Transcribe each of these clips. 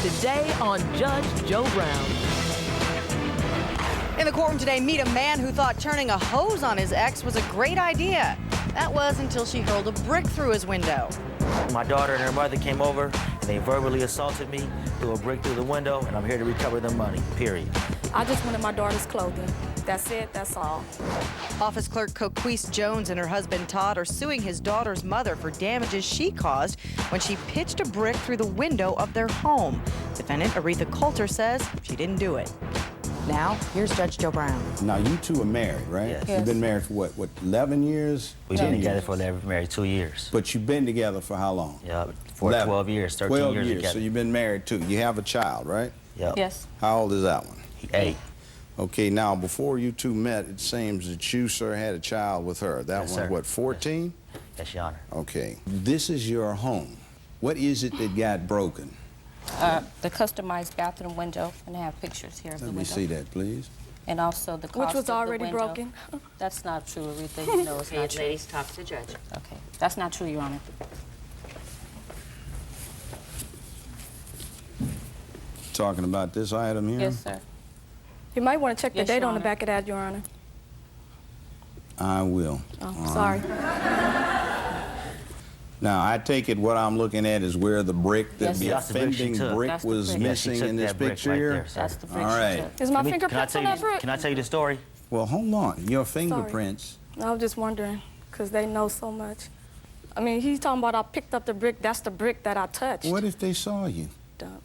today on Judge Joe Brown. In the courtroom today, meet a man who thought turning a hose on his ex was a great idea. That was until she hurled a brick through his window. My daughter and her mother came over and they verbally assaulted me, threw a brick through the window, and I'm here to recover the money, period. I just wanted my daughter's clothing. That's it, that's all. Office clerk Coulter Jones and her husband Todd are suing his daughter's mother for damages she caused when she pitched a brick through the window of their home. Defendant Aretha Coulter says she didn't do it. Now, here's Judge Joe Brown. Now, you two are married, right? Yes. You've been married for what 11 years? We've been together for 2 years. But you've been together for how long? Yeah, for 12 years, 13 12 years years, together. so you've been married too. You have a child, right? Yep. Yes. How old is that one? 8. Okay, now, before you two met, it seems that you, sir, had a child with her. That Yes, one, sir. what, 14? Yes, Your Honor. Okay. This is your home. What is it that got broken? The customized bathroom window, and I have pictures here of the Let window. me see that, please. And also the cost Which was of the already window. broken. That's not true, Aretha. You know it's not true. Ladies, talk to the judge. Okay, that's not true, Your Honor. Talking about this item here? Yes, sir. You might want to check the Yes, date Your on the Honor. back of that, Your Honor. I will. Oh, sorry. Now, I take it what I'm looking at is where the brick, Yes, the sir. That's the brick she offending took. brick That's the was brick. Yeah, she missing took in this that brick picture right here? there, sir. That's the brick All she right. took. Is my Can I fingerprints tell on you that brick? Can I tell you the story? Well, hold on. Your fingerprints. I was just wondering, because they know so much. I mean, he's talking about I picked up the brick. That's the brick that I touched. What if they saw you? Dumb.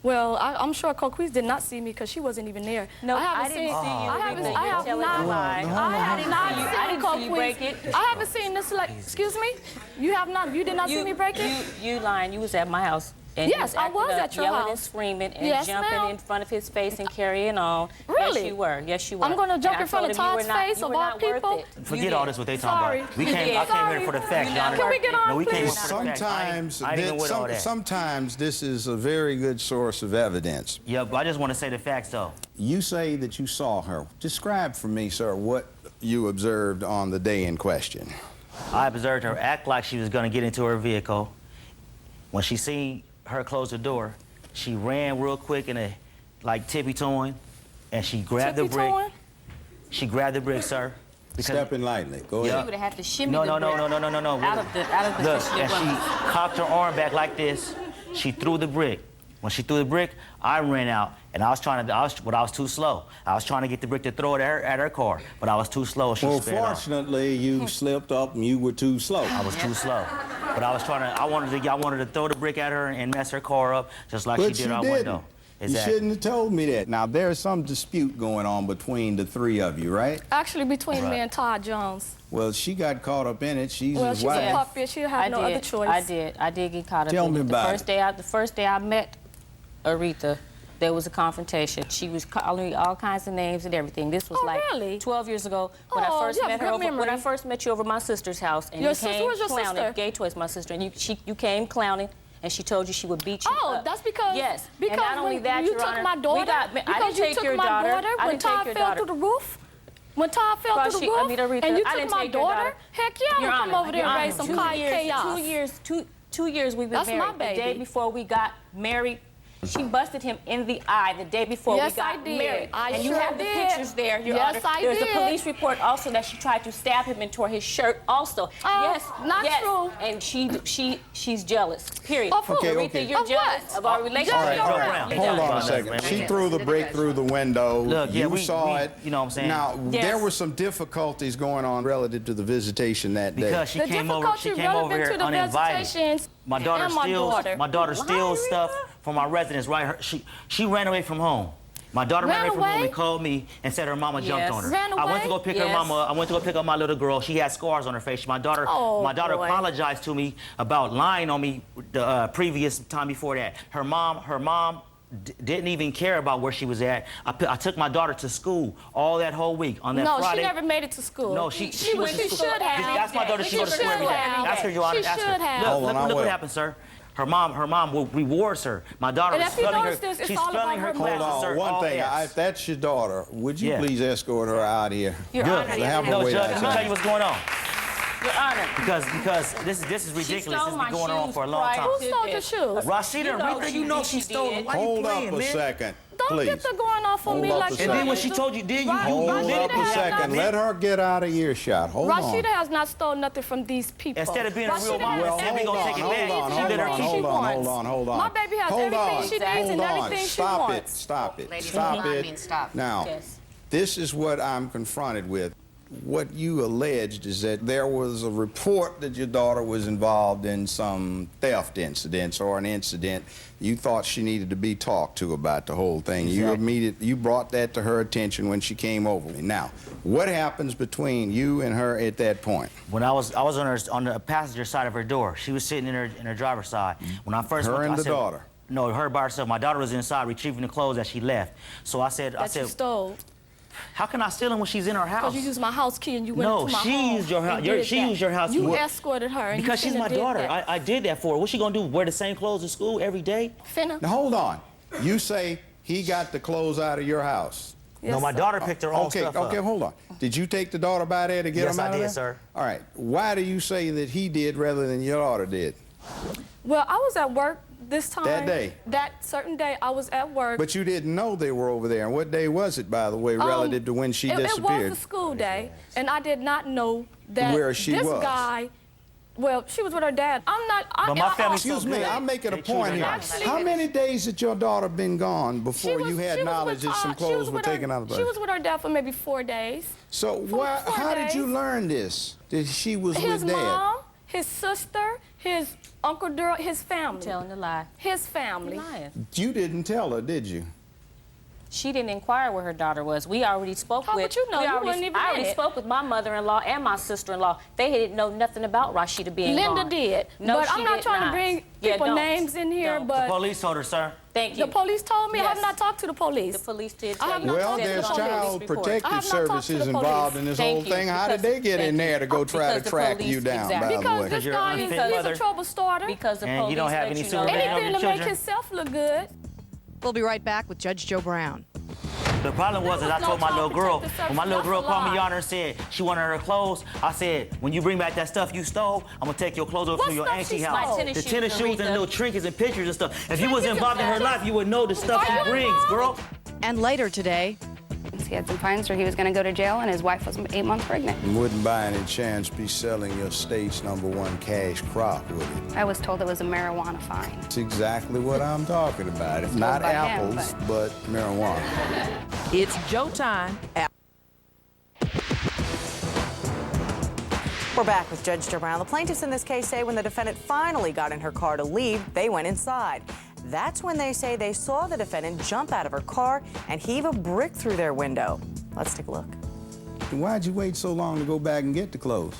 Well, I'm sure Coquise did not see me because she wasn't even there. No, I I didn't see seen, you. I haven't, Aretha. I You're have telling not, a lie. I have not seen I didn't see you break it. I haven't seen this, like, excuse me? You have not, you did not see me break it? You lying. You was at my house. And Yes, you I was acting up, at your yelling house. and screaming and Yes, jumping ma'am. in front of his face and carrying on. Really? Yes, you were. Yes, you were. I'm gonna jump And I in front told of him you Todd's were not- face you of were all not worth people? it. You Forget did. all this what they talking Sorry. about. You I came here Sorry. for the facts, Your Honor. Can we get on, No, we came here please? for the facts. Sometimes, I ain't even with all that. sometimes this is a very good source of evidence. Yeah, but I just want to say the facts, though. You say that you saw her. Describe for me, sir, what you observed on the day in question. I observed her act like she was going to get into her vehicle. When she seen her close the door, she ran real quick and like tippy-toeing, and she grabbed the brick. Tippy-toeing? She grabbed the brick, sir. Stepping lightly. Go You ahead. would have had to shimmy No, the no, no, brick no, no, no, no, no. out of the Look, cushion and of she rubber. cocked her arm back like this. She threw the brick. When she threw the brick, I ran out, and I was too slow. I was trying to get the brick to throw it at her car, but I was too slow. She Well, sped off. fortunately, you slipped up and you were too slow. I was too slow. But I wanted to throw the brick at her and mess her car up, just like But she did you our didn't. window. You Exactly. shouldn't have told me that. Now, there's some dispute going on between the three of you, right? Actually, between me Right. and Todd Jones. Well, she got caught up in it. She's Well, his she's a wife. puppet. She'll have no other choice. I did get caught up Tell in me it. about The first day I met Aretha, there was a confrontation. She was calling me all kinds of names and everything. This was Oh, like really? 12 years ago when Oh, I first you have met her good over. When memory. I first met you over my sister's house, and Your you sister? came Who's your clowning. sister? Gay Toys, my sister, and you came clowning. And she told you she would beat you Oh, up. that's because Yes. because and not only when that, you Your took Honor, my daughter, I because didn't you take took your my daughter. daughter I when didn't take Todd your fell daughter. through the roof. When Todd fell Well, through the she- I roof, mean, Aretha, and you I took didn't my take your daughter, daughter. heck yeah, I'm Your gonna come Honor, over there Your and Honor, raise some 2 chaos. 2 years we've been That's my married. The day baby. before we got married, she busted him in the eye the day before Yes, we got I did. married. I and you sure have the did. pictures there, Your Yes, Honor. I There's did. a police report also that she tried to stab him and tore his shirt also. Yes, not yes. true. And she's jealous. Period. Of who? Okay, Aretha, okay. you're Of jealous what? of our relationship. All right, Joe all Brown. right. You're Hold on a jealous, second. man. She threw the brick through the window. Look, yeah, you we- saw it. you know what I'm saying? Now, Yes. there were some difficulties going on relative to the visitation that day. Because she The came over difficulty here relevant to the uninvited. visitations My daughter and my steals daughter. my daughter steals stuff from our residence, right? She ran away from home. My daughter ran Ran away from home away? and called me and said her mama jumped Yes. on her. Ran I went to away? go pick her Yes. mama. I went to go pick up my little girl. She had scars on her face. My daughter Oh, daughter boy. apologized to me about lying on me the previous time before that. Her mom didn't even care about where she was at. I took my daughter to school all that whole week on that No, Friday. she never made it to school. No, she should have. That's my daughter. She goes to school every day. have. Ask her, Your Honor. She Ask her. should have. Look, Hold on, look, I look what will. happened, sir. Her mom rewards her. My daughter And is if you spelling her. notice this, it's She's all spelling about her her Hold classes, on, sir. one all thing. F's. If that's your daughter, would you Yeah. please escort her out here? Your Good. Honor, Have her No, wait Judge, let me tell outside. you what's going on. Your Honor. Because this is ridiculous. This has stole my been going on shoes for a long prior time. Who stole your shoes? Rashida and Rita, you know she stole them. Why you Hold playing, up a man? second, Don't please. get the going off on Hold me up like a that. And then second. when she told you, then Right. you Hold Rashida up a has second. not- Let her get out of earshot. Hold on. Rashida has not stolen nothing from these people. Instead of being a real Rashida mom, has well, we gonna take it back. She let her keep it. Hold on. My baby has Hold everything on. she needs and Hold on. everything she Stop wants. Stop it. Ladies, Stop hold on, it. means stop. Now, Yes. this is what I'm confronted with. What you alleged is that there was a report that your daughter was involved in some theft incidents or an incident. You thought she needed to be talked to about the whole thing. You brought that to her attention when she came over. Now, what happens between you and her at that point? When I was on the passenger side of her door. She was sitting in her driver's side. When I first Her went, and I the said, daughter? No, her by herself. My daughter was inside retrieving the clothes that she left. So I said, That you stole. how can I steal them when she's in her house? Because you used my house key and you went No, into my she home. used your house. and did She that. used your house key. You What? escorted her. And Because you she's my did daughter. that. I did that for her. What's she gonna do? Wear the same clothes to school every day? Finna. Now, hold on. You say he got the clothes out of your house. No, Yes, my sir. daughter picked her own stuff up. Okay, hold on. Did you take the daughter by there to get Yes, them out I of did, there? sir. All right. Why do you say that he did rather than your daughter did? Well, I was at work this time. That day? That certain day, I was at work. But you didn't know they were over there. And what day was it, by the way, relative to when she disappeared? It was a school day, and I did not know that Where she this was. guy. Well, she was with her dad. I'm not. But my family's She Excuse me, good. I'm making a They point treat here. her nice. How many days had your daughter been gone before was- you had she was knowledge with, that some she clothes was were with her- taken out of her? She was with her dad for maybe 4 days. So why, 4 how did you days. learn this? That she was His with Dad? mom, his sister, his uncle Durrell, his family. Telling a lie. His family. Lying. You didn't tell her, did you? She didn't inquire where her daughter was. We already spoke How with. would you know? we You already- wasn't even I in already it. spoke with my mother-in-law and my sister-in-law. They didn't know nothing about Rashida being Linda gone. did. No, but she I'm not did trying not. to bring Yeah, people don't. names in here, Don't. but Police told her, sir. Thank you. the police told me I have Yes. not talked to the police. The police did I tell have you. not Well, talked to the there's police. child Report. I protective have not talked to services the involved police. in this Thank whole you, thing. How did because- they get in thank there you. to go try to Because the track police- you down, exactly. by the Because way? this You're an guy unfit he's mother. a trouble starter. Because the And police you don't have let any you know supervision that. over Anything your to make children. himself look good. We'll be right back with Judge Joe Brown. The problem was that I was told no my little child girl, protective when my little service. girl That's a called me lie. yonder and said she wanted her clothes, I said, when you bring back that stuff you stole, I'm gonna take your clothes over What to your stuff auntie she house. stole? My tennis The shoes, tennis shoes and Aretha. little trinkets and pictures and stuff. If you was Trinkets and involved in her pictures? life, you would know the stuff Are she you brings, involved? girl. And later today, He had some fines or he was going to go to jail, and his wife was 8 months pregnant. You wouldn't by any chance be selling your state's #1 cash crop, would it? I was told it was a marijuana fine. That's exactly what I'm talking about. If not by him, apples, but marijuana. It's Joe time. we're back with Judge Joe Brown. The plaintiffs in this case say when the defendant finally got in her car to leave, they went inside. That's when they say they saw the defendant jump out of her car and heave a brick through their window. Let's take a look. Why'd you wait so long to go back and get the clothes?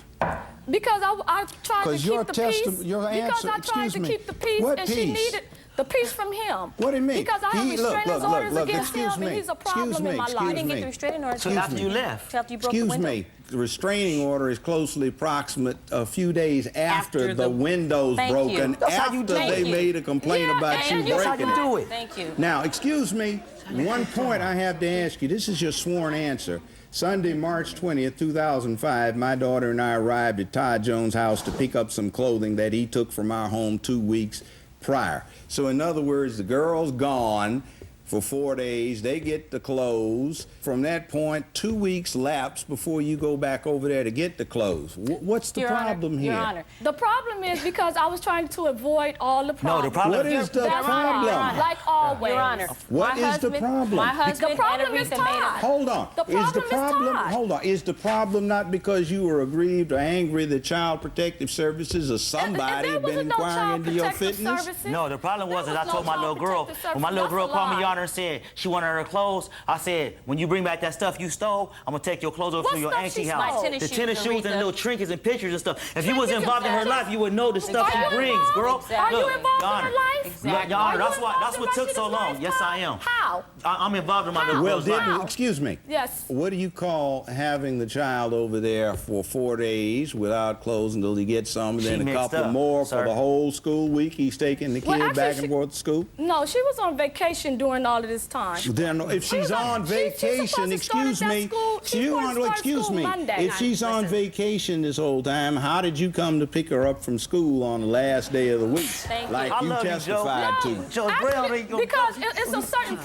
Because I tried to 'Cause keep your the peace. your Because answer- I tried excuse to me, keep the peace, what and she peace? needed the peace from him. What do you mean? Because I have restraining orders against excuse him, me, and he's a excuse problem me, in my excuse life. You didn't get me. the restraining order So till after you left. Till after you broke the Excuse window. me, the restraining order is closely proximate a few days after After the the- windows Thank you. broken, That's how you after do it. they Thank you. made a complaint Yeah, about you and That's how breaking you it. do it. Thank you. Now, excuse me, one point I have to ask you. This is your sworn answer. Sunday, March 20th, 2005, my daughter and I arrived at Todd Jones' house to pick up some clothing that he took from our home 2 weeks prior. So in other words, the girl's gone for 4 days. They get the clothes. From that point, 2 weeks lapse before you go back over there to get the clothes. What's the Your Honor, problem here? Your Honor. The problem is because I was trying to avoid all the No, problems. the problem What is the That's why, problem? like always. Your Honor. What my is the husband, problem? My husband The problem and is Aretha made Todd. a Hold on. The Is the problem is problem? Todd. Hold on. Is the problem not because you were aggrieved or angry that Child Protective Services or somebody There had been wasn't no inquiring Child into your Protective fitness? Services. No, the problem was There that I was told no my little Child girl, Protective when my little Services. girl That's a called me lie. yonder and said she wanted her clothes, I said, when you bring back that stuff you stole, I'm gonna take your clothes over What to your stuff auntie she house. stole? Tennis The shoes, tennis shoes and Aretha. little trinkets and pictures and stuff. If you was Trinkets and involved in her pictures? life, you would know the stuff Are she you brings, involved? girl. Exactly. Are you Look, involved Your in her Honor. life? Exactly. Your Honor, Are you that's what involved took in so so long. wife Yes, car? I am. How? I'm involved in my little Well, girl's life. excuse me. Yes. What do you call having the child over there for 4 days without clothes until he gets some, and She then a mixed couple up, more sir. for the whole school week? He's taking the Well, kid actually, back and forth to school? No, she was on vacation during all of this time. Then if she's on she's supposed vacation, to start excuse at that me, school- she's supposed to start excuse school me, Monday. if she's on vacation this whole time, how did you come to pick her up from school on the last day of the week? Thank you. Like I you love you, Joe. testified to. Joe, Actually, because it's a certain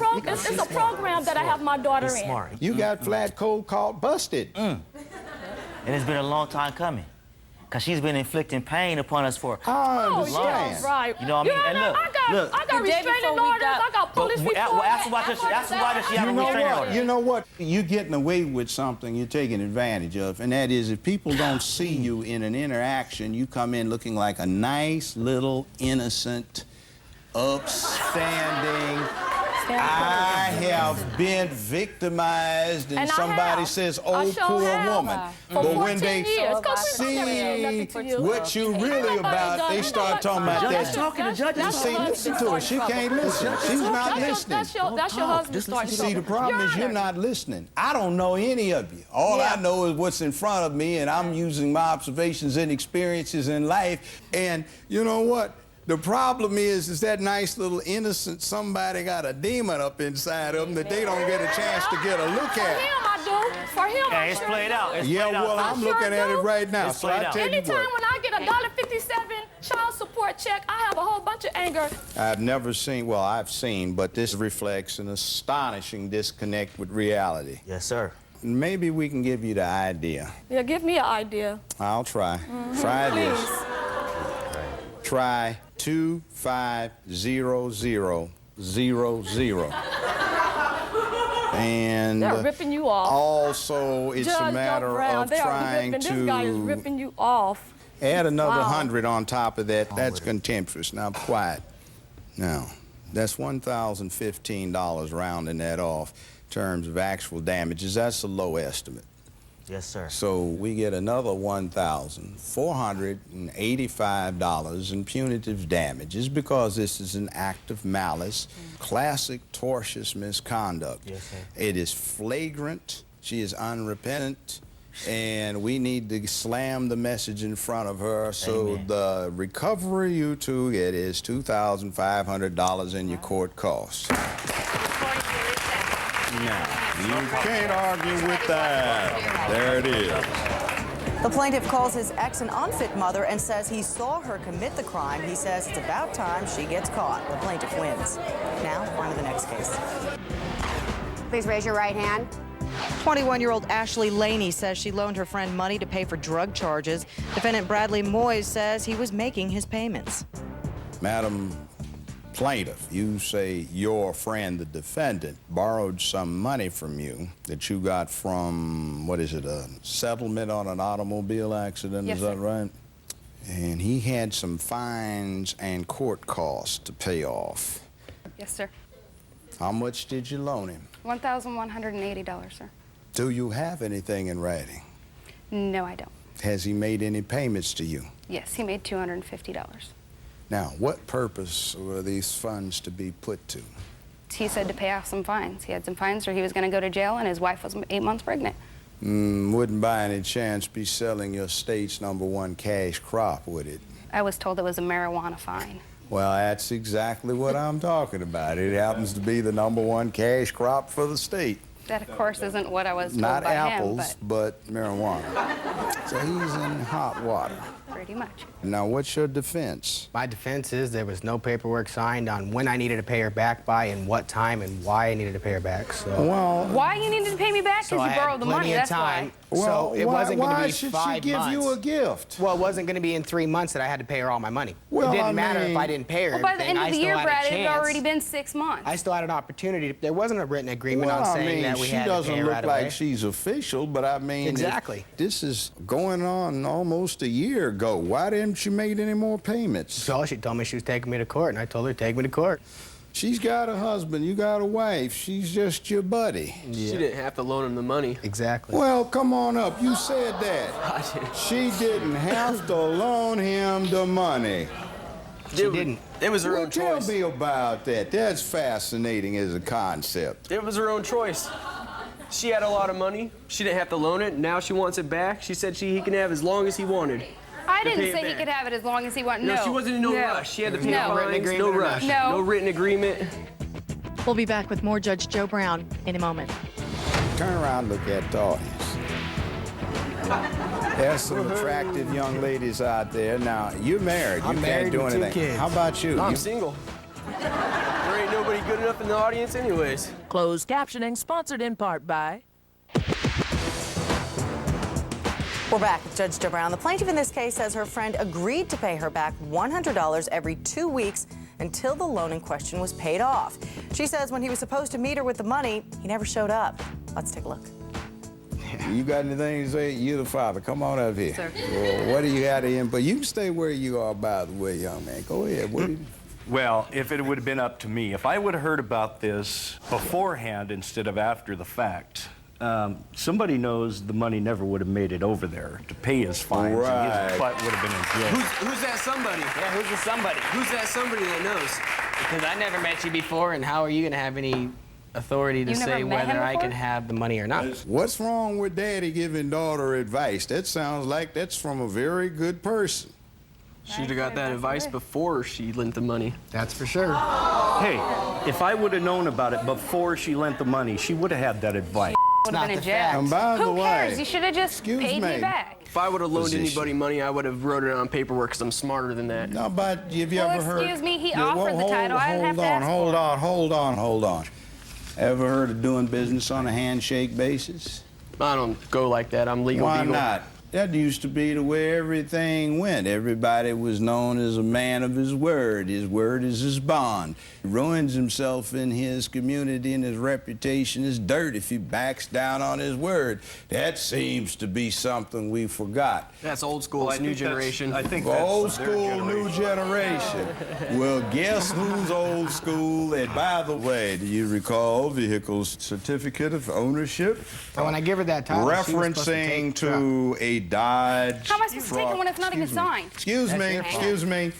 it's a program that I have my daughter in. Smart. You got flat cold caught busted. And it's been a long time coming. Because she's been inflicting pain upon us for I Oh, understand. yeah, right. You know what I mean? You And know, look, I got The day restraining before we orders. got- I got police reports. ask her why does she have a restraining order? You know what? You're getting away with something you're taking advantage of, and that is if people don't see you in an interaction, you come in looking like a nice little innocent, upstanding. I have been victimized, and And I somebody have. says, I "Oh, sure poor have. woman." For But when 14 they years, 'cause we see never did nothing to you. what you really about, they start talking about Judge, that. talking to judges. You see, listen to her. She can't listen. She's not listening. That's your husband starting See, the problem is you're Honor. not listening. I don't know any of you. All I know is what's in front of me, and I'm using my observations and experiences in life. And you know what? The problem is that nice little innocent somebody got a demon up inside of them that they don't get a chance to get a look For at. him, I do. For him, Yeah, I it's sure played do. out. It's Yeah, played out. well, I'm I sure looking at do. it right now. It's So I played out. tell you Anytime what. when I get $1.57 child support check, I have a whole bunch of anger. I've never seen, well, I've seen, but this reflects an astonishing disconnect with reality. Yes, sir. Maybe we can give you the idea. Yeah, give me an idea. I'll try. Try Please. this. Try 250000. And They're ripping you off. also, it's Judge a matter Joe Brown, of they are trying ripping. This guy is to ripping you off. add another Wow. 100 on top of that. That's contemptuous. Now, quiet. Now, that's $1,015 rounding that off in terms of actual damages. That's a low estimate. Yes, sir. So we get another $1,485 in punitive damages because this is an act of malice, classic tortious misconduct. Yes, sir. It is flagrant. She is unrepentant. And we need to slam the message in front of her. So Amen. the recovery you two get is $2,500 in your court costs. Now, you can't argue with that. There it is. The plaintiff calls his ex an unfit mother and says he saw her commit the crime. He says it's about time she gets caught. The plaintiff wins. Now, on to the next case. Please raise your right hand. 21-year-old Ashley Laney says she loaned her friend money to pay for drug charges. Defendant Bradley Moyes says he was making his payments. Madam Plaintiff, you say your friend, the defendant, borrowed some money from you that you got from, what is it, a settlement on an automobile accident, Yes, is that sir. right? And he had some fines and court costs to pay off. Yes, sir. How much did you loan him? $1,180, sir. Do you have anything in writing? No, I don't. Has he made any payments to you? Yes, he made $250. Now, what purpose were these funds to be put to? He said to pay off some fines. He had some fines or he was going to go to jail, and his wife was 8 months pregnant. Wouldn't by any chance be selling your state's #1 cash crop, would it? I was told it was a marijuana fine. Well, that's exactly what I'm talking about. It happens to be the #1 cash crop for the state. That, of course, isn't what I was told Not by apples, him, but marijuana. So he's in hot water. but pretty much. Now, what's your defense? My defense is there was no paperwork signed on when I needed to pay her back by and what time and why I needed to pay her back. So, Well, Why you needed to pay me back? so Because I you had borrowed the plenty money, of that's time. why. So it wasn't going to why be should 5 she give months. you a gift? Well, it wasn't going to be in 3 months that I had to pay her all my money. Well, it didn't I matter mean- if I didn't pay her. Well, by the everything. end of I the still year, had a Brad, it had chance. already been 6 months. I still had an opportunity. There wasn't a written agreement Well, on I saying mean, that we she had to doesn't pay her look right like away. she's official, but I mean, Exactly. this is going on almost a year ago. Why didn't she make any more payments? So she told me she was taking me to court, and I told her, take me to court. She's got a husband, you got a wife. She's just your buddy. She didn't have to loan him the money. Exactly. Well, come on up. You said that. I didn't. She didn't have to loan him the money. She didn't. It was her Well, own tell choice. me about that. That's fascinating as a concept. It was her own choice. She had a lot of money. She didn't have to loan it. Now she wants it back. She said he can have as long as he wanted. I pay didn't it say he back. could have it as long as he wanted. No, she wasn't in no rush. She had to pay No. fines. Written No agreement or rush. nothing. No written agreement. We'll be back with more Judge Joe Brown in a moment. Turn around and look at the audience. There's some attractive young ladies out there. Now, you're married. You I'm can't married do with 2 anything. kids. How about you? I'm You- single. There ain't nobody good enough in the audience anyways. Closed captioning sponsored in part by... We're back with Judge Joe Brown. The plaintiff in this case says her friend agreed to pay her back $100 every 2 weeks until the loan in question was paid off. She says when he was supposed to meet her with the money, he never showed up. Let's take a look. You got anything to say? You're the father. Come on up here. Sir. Well, what do you got in? But you can stay where you are, by the way, young man. Go ahead. What do you... Well, if it would have been up to me, if I would have heard about this beforehand instead of after the fact, somebody knows the money never would have made it over there to pay his fines. Right. And his butt would have been in jail. Who's that somebody? Yeah, who's the somebody? Who's that somebody that knows? Because I never met you before, and how are you going to have any authority to You never say met him whether I before? can have the money or not? What's wrong with daddy giving daughter advice? That sounds like that's from a very good person. She'd have got that advice before she lent the money. That's for sure. Hey, if I would have known about it before she lent the money, she would have had that advice. Would not have been the in jail. fact. And by the Who cares? way, You should have just excuse paid me me. back. If I would have loaned Position. anybody money, I would have wrote it on paperwork because I'm smarter than that. No, but have you Well, ever heard... excuse me, he Yeah, offered the title. I didn't have to ask hold for it. on, hold on. Ever heard of doing business on a handshake basis? I don't go like that. I'm legal. Why beagle. not? That used to be the way everything went. Everybody was known as a man of his word. His word is his bond. He ruins himself in his community, and his reputation is dirt if he backs down on his word. That seems to be something we forgot. That's old school. It's new generation. I think that's Old their school, new generation. Well, guess who's old school? And by the way, do you recall vehicle's certificate of ownership? So when I give her that title, she was supposed to take Referencing the truck. to a Dodge. How am I supposed to take it when it's not even Excuse me. signed? Excuse me, excuse me.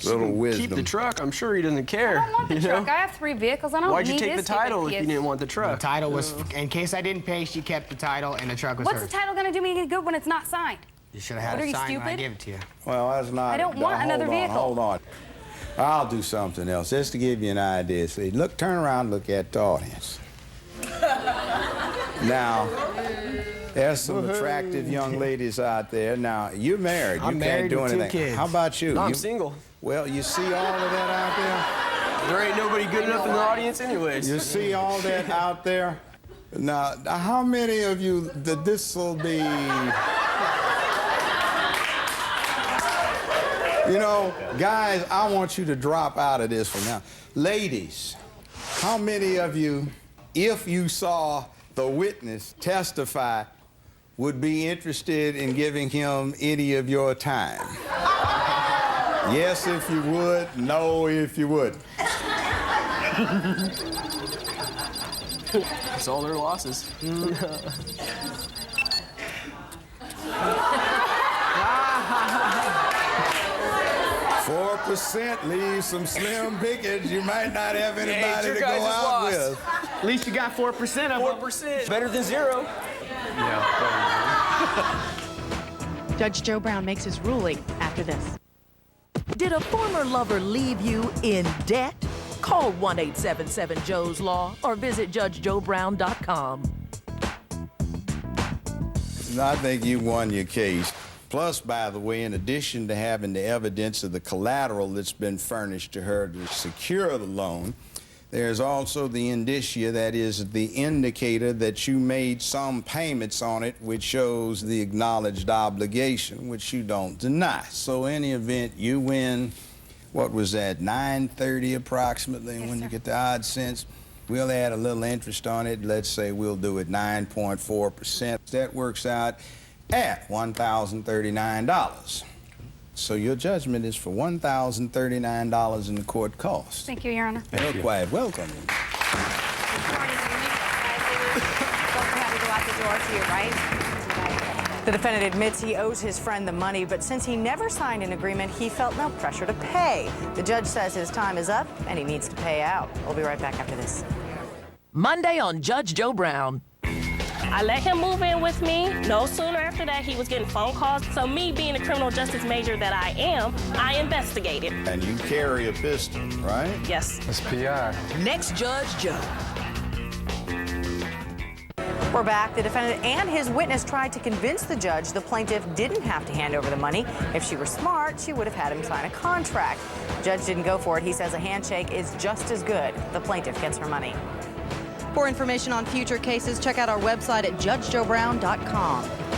Little wisdom. Keep the truck. I'm sure he doesn't care. I don't want the you truck. know? I have 3 vehicles. I don't Why'd need you take the this stupid title if you piece. didn't want the The truck? title was, in case I didn't pay, she kept the title, and the truck was What's hers. the title going to do me any good when it's not signed? You should have had What, are it you signed when I stupid? gave it to you. Well, that's not. I don't want another vehicle. Hold on. I'll do something else just to give you an idea. See, look, turn around and look at the audience. Now, there's some attractive young ladies out there. Now, you're married. I'm You married can't do with 2 anything. kids. How about you? I'm You- single. Well, you see all of that out There ain't nobody good enough in the audience anyways. there? You see all that out there? Now, how many of you that this will be... You know, guys, I want you to drop out of this for now. Ladies, how many of you, if you saw the witness testify, would be interested in giving him any of your time? Yes, if you would. No, if you wouldn't. That's all their losses. 4% leaves some slim pickings. You might not have anybody your to go guys' out loss. with. At least you got 4% of it. 4%. Better than 0. Judge Joe Brown makes his ruling after this. Did a former lover leave you in debt? Call 1-877-JOE'S-LAW or visit judgejoebrown.com. I think you won your case. Plus, by the way, in addition to having the evidence of the collateral that's been furnished to her to secure the loan, there's also the indicia, that is the indicator that you made some payments on it, which shows the acknowledged obligation, which you don't deny. So in any event, you win, what was that, 930 approximately, Yes, when sir. you get the odd cents. We'll add a little interest on it. Let's say we'll do it 9.4%. That works out at $1,039. So your judgment is for $1,039 in the court costs. Thank you, Your Honor. You're quite welcome. This morning, you supposed to have to go out the door for your right. The defendant admits he owes his friend the money, but since he never signed an agreement, he felt no pressure to pay. The judge says his time is up and he needs to pay out. We'll be right back after this. Monday on Judge Joe Brown. I let him move in with me. No sooner after that, he was getting phone calls. So me being a criminal justice major that I am, I investigated. And you carry a pistol, right? Yes. That's PI. Next Judge Joe. We're back. The defendant and his witness tried to convince the judge the plaintiff didn't have to hand over the money. If she were smart, she would have had him sign a contract. The judge didn't go for it. He says a handshake is just as good. The plaintiff gets her money. For information on future cases, check out our website at judgejoebrown.com.